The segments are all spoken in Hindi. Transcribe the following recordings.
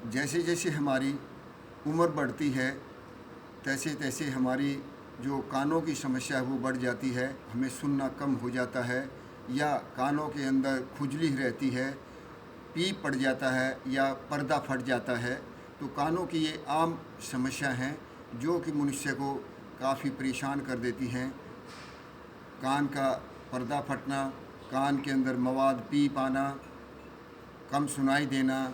जैसे जैसे हमारी उम्र बढ़ती है, तैसे तैसे हमारी जो कानों की समस्या है वो बढ़ जाती है, हमें सुनना कम हो जाता है, या कानों के अंदर खुजली रहती है, पीप पड़ जाता है या पर्दा फट जाता है। तो कानों की ये आम समस्या हैं जो कि मनुष्य को काफ़ी परेशान कर देती हैं। कान का पर्दा फटना, कान के अंदर मवाद पीप आना, कम सुनाई देना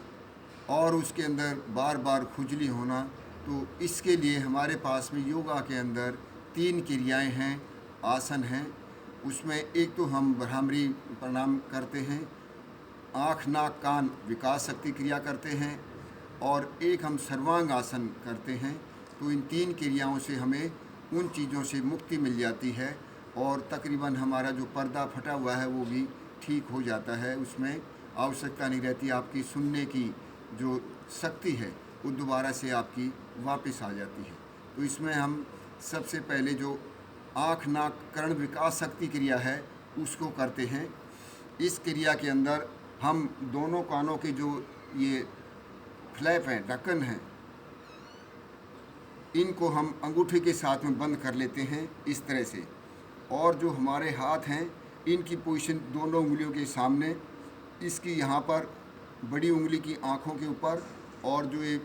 और उसके अंदर बार बार खुजली होना। तो इसके लिए हमारे पास में योगा के अंदर 3 क्रियाएं हैं, आसन हैं। उसमें एक तो हम भ्रामरी प्रणाम करते हैं, आँख नाक कान विकास शक्ति क्रिया करते हैं, और एक हम सर्वांग आसन करते हैं। तो इन 3 क्रियाओं से हमें उन चीज़ों से मुक्ति मिल जाती है और तकरीबन हमारा जो पर्दा फटा हुआ है वो भी ठीक हो जाता है। उसमें आवश्यकता नहीं रहती, आपकी सुनने की जो शक्ति है वो दोबारा से आपकी वापस आ जाती है। तो इसमें हम सबसे पहले जो आँख नाक कर्ण विकास शक्ति क्रिया है उसको करते हैं। इस क्रिया के अंदर हम दोनों कानों के जो ये फ्लैप हैं, ढक्कन हैं, इनको हम अंगूठे के साथ में बंद कर लेते हैं इस तरह से। और जो हमारे हाथ हैं इनकी पोजीशन दोनों उंगलियों के सामने, इसकी यहाँ पर बड़ी उंगली की आँखों के ऊपर, और जो ये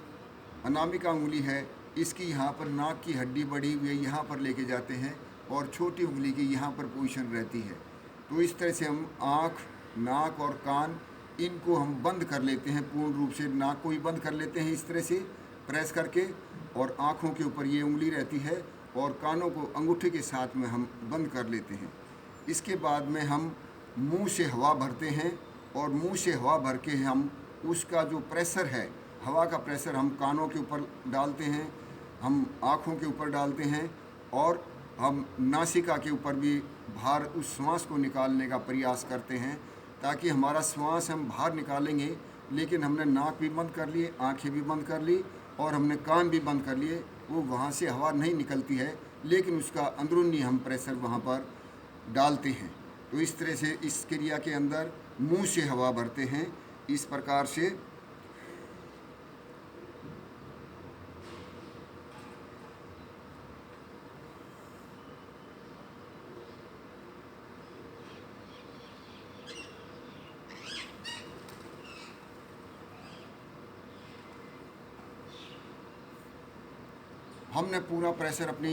अनामिका उंगली है इसकी यहाँ पर नाक की हड्डी बड़ी हुई है, यहाँ पर लेके जाते हैं, और छोटी उंगली की यहाँ पर पोजीशन रहती है। तो इस तरह से हम आँख, नाक और कान इनको हम बंद कर लेते हैं पूर्ण रूप से। नाक को भी बंद कर लेते हैं इस तरह से प्रेस करके, और आँखों के ऊपर ये उंगली रहती है, और कानों को अंगूठे के साथ में हम बंद कर लेते हैं। इसके बाद में हम मुंह से हवा भरते हैं, और मुंह से हवा भर के हम उसका जो प्रेशर है, हवा का प्रेशर हम कानों के ऊपर डालते हैं, हम आँखों के ऊपर डालते हैं, और हम नासिका के ऊपर भी बाहर उस श्वास को निकालने का प्रयास करते हैं, ताकि हमारा श्वास हम बाहर निकालेंगे, लेकिन हमने नाक भी बंद कर लिए, आँखें भी बंद कर ली, और हमने कान भी बंद कर लिए। वो वहाँ से हवा नहीं निकलती है, लेकिन उसका अंदरूनी हम प्रेशर वहाँ पर डालते हैं। तो इस तरह से इस क्रिया के अंदर मुंह से हवा भरते हैं इस प्रकार से। हमने पूरा प्रेशर अपनी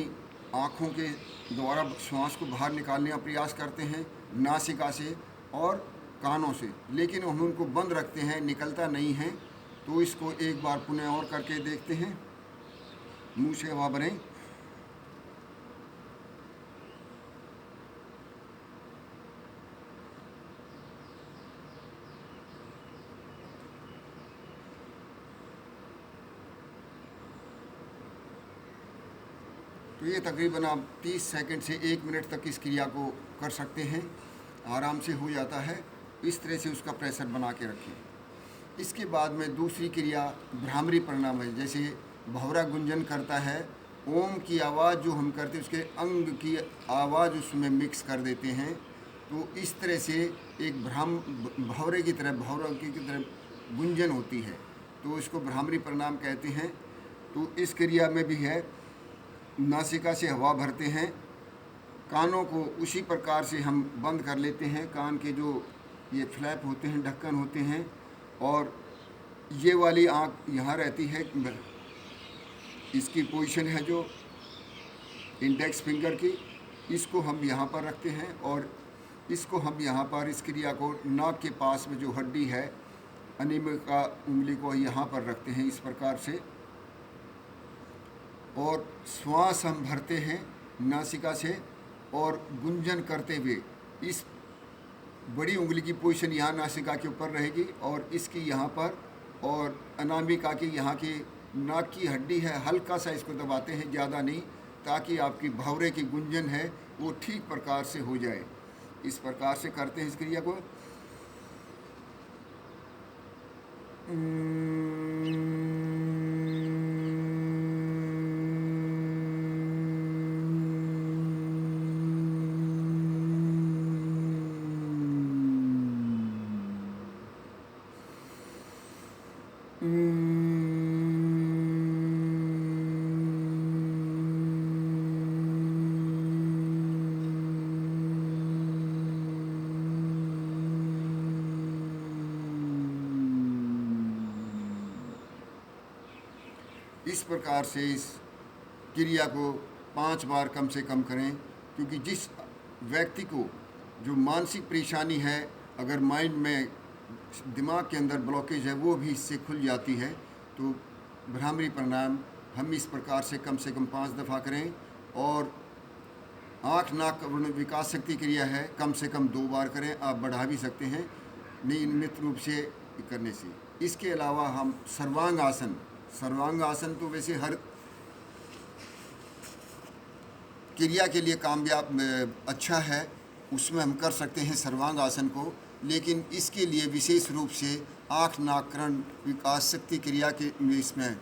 आँखों के द्वारा श्वास को बाहर निकालने का प्रयास करते हैं, नासिका से और कानों से, लेकिन हम उनको बंद रखते हैं, निकलता नहीं है। तो इसको एक बार पुनः और करके देखते हैं। मुंह से हवा भरें, तो ये तकरीबन आप 30 सेकंड से 1 मिनट तक इस क्रिया को कर सकते हैं, आराम से हो जाता है। इस तरह से उसका प्रेशर बना के रखें। इसके बाद में दूसरी क्रिया भ्रामरी प्रणाम है। जैसे भंवरा गुंजन करता है, ओम की आवाज़ जो हम करते हैं उसके अंग की आवाज़ उसमें मिक्स कर देते हैं। तो इस तरह से एक भंवरे की तरह, भंवरा की तरह गुंजन होती है, तो इसको भ्रामरी प्रणाम कहते हैं। तो इस क्रिया में भी है, नासिका से हवा भरते हैं, कानों को उसी प्रकार से हम बंद कर लेते हैं, कान के जो ये फ्लैप होते हैं, ढक्कन होते हैं, और ये वाली आँख यहाँ रहती है, इसकी पोजीशन है जो इंडेक्स फिंगर की, इसको हम यहाँ पर रखते हैं, और इसको हम यहाँ पर इस क्रिया को नाक के पास में जो हड्डी है अनिमिका उंगली को यहाँ पर रखते हैं इस प्रकार से, और श्वास हम भरते हैं नासिका से, और गुंजन करते हुए इस बड़ी उंगली की पोजीशन यहाँ नासिका के ऊपर रहेगी, और इसकी यहाँ पर, और अनामिका की यहाँ की नाक की हड्डी है, हल्का सा इसको दबाते हैं, ज़्यादा नहीं, ताकि आपकी भंवरे की गुंजन है वो ठीक प्रकार से हो जाए। इस प्रकार से करते हैं इस क्रिया को। इस प्रकार से इस क्रिया को 5 बार कम से कम करें, क्योंकि जिस व्यक्ति को जो मानसिक परेशानी है, अगर माइंड में दिमाग के अंदर ब्लॉकेज है, वो भी इससे खुल जाती है। तो भ्रामरी प्राणायाम हम इस प्रकार से कम 5 दफ़ा करें। और आँख नाक विकास शक्ति क्रिया है, कम से कम 2 बार करें। आप बढ़ा भी सकते हैं नियमित रूप से करने से। इसके अलावा हम सर्वांग आसन तो वैसे हर क्रिया के लिए कामयाब अच्छा है, उसमें हम कर सकते हैं सर्वांग आसन को। लेकिन इसके लिए विशेष रूप से आँख नाक कान विकास शक्ति क्रिया के इसमें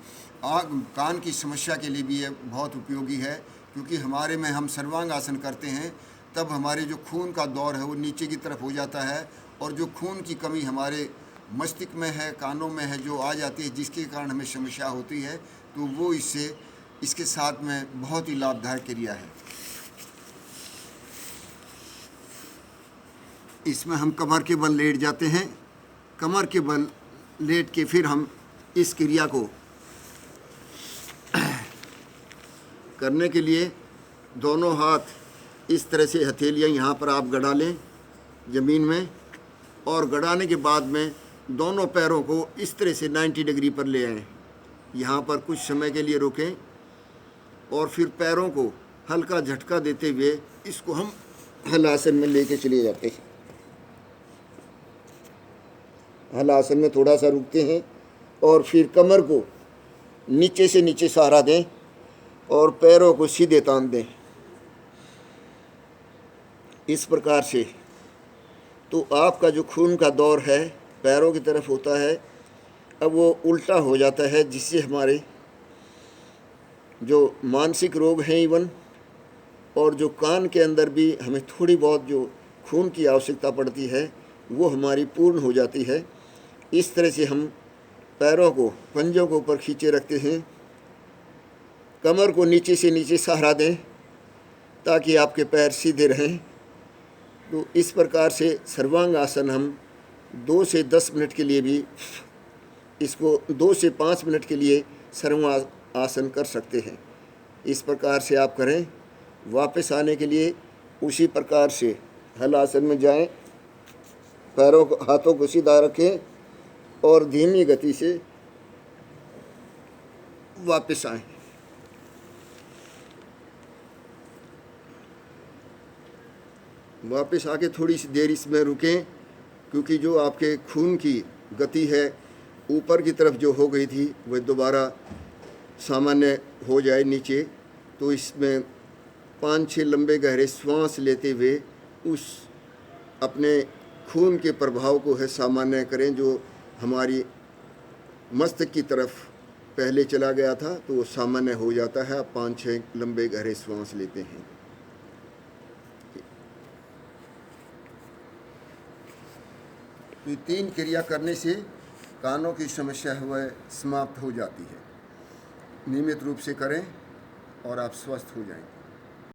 कान की समस्या के लिए भी ये बहुत उपयोगी है, क्योंकि हमारे में हम सर्वांग आसन करते हैं तब हमारे जो खून का दौर है वो नीचे की तरफ हो जाता है, और जो खून की कमी हमारे मस्तिष्क में है, कानों में है, जो आ जाती है, जिसके कारण हमें समस्या होती है, तो वो इसके साथ में बहुत ही लाभदायक क्रिया है। इसमें हम कमर के बल लेट जाते हैं। कमर के बल लेट के फिर हम इस क्रिया को करने के लिए दोनों हाथ इस तरह से हथेलियाँ यहाँ पर आप गड़ा लें ज़मीन में, और गड़ाने के बाद में दोनों पैरों को इस तरह से 90 डिग्री पर ले आएँ। यहाँ पर कुछ समय के लिए रुकें और फिर पैरों को हल्का झटका देते हुए इसको हम हलासन में लेके चले जाते हैं। हलासन में थोड़ा सा रुकते हैं और फिर कमर को नीचे से नीचे सहारा दें और पैरों को सीधे तान दें। इस प्रकार से तो आपका जो खून का दौर है पैरों की तरफ होता है, अब वो उल्टा हो जाता है, जिससे हमारे जो मानसिक रोग हैं इवन, और जो कान के अंदर भी हमें थोड़ी बहुत जो खून की आवश्यकता पड़ती है वो हमारी पूर्ण हो जाती है। इस तरह से हम पैरों को पंजों को ऊपर खींचे रखते हैं, कमर को नीचे से नीचे सहारा दें ताकि आपके पैर सीधे रहें। तो इस प्रकार से सर्वांग आसन हम 2 से 10 मिनट के लिए भी इसको 2 से 5 मिनट के लिए सर्वांग आसन कर सकते हैं। इस प्रकार से आप करें। वापस आने के लिए उसी प्रकार से हल आसन में जाएं, पैरों को हाथों को सीधा रखें और धीमी गति से वापस आएं। वापस आके थोड़ी सी देर इसमें रुकें, क्योंकि जो आपके खून की गति है ऊपर की तरफ जो हो गई थी वह दोबारा सामान्य हो जाए नीचे। तो इसमें 5-6 लंबे गहरे श्वास लेते हुए उस अपने खून के प्रभाव को है सामान्य करें, जो हमारी मस्तिष्क की तरफ पहले चला गया था तो वो सामान्य हो जाता है। आप 5-6 लंबे गहरे श्वास लेते हैं। ये 3 क्रिया करने से कानों की समस्या वह समाप्त हो जाती है। नियमित रूप से करें और आप स्वस्थ हो जाएंगे।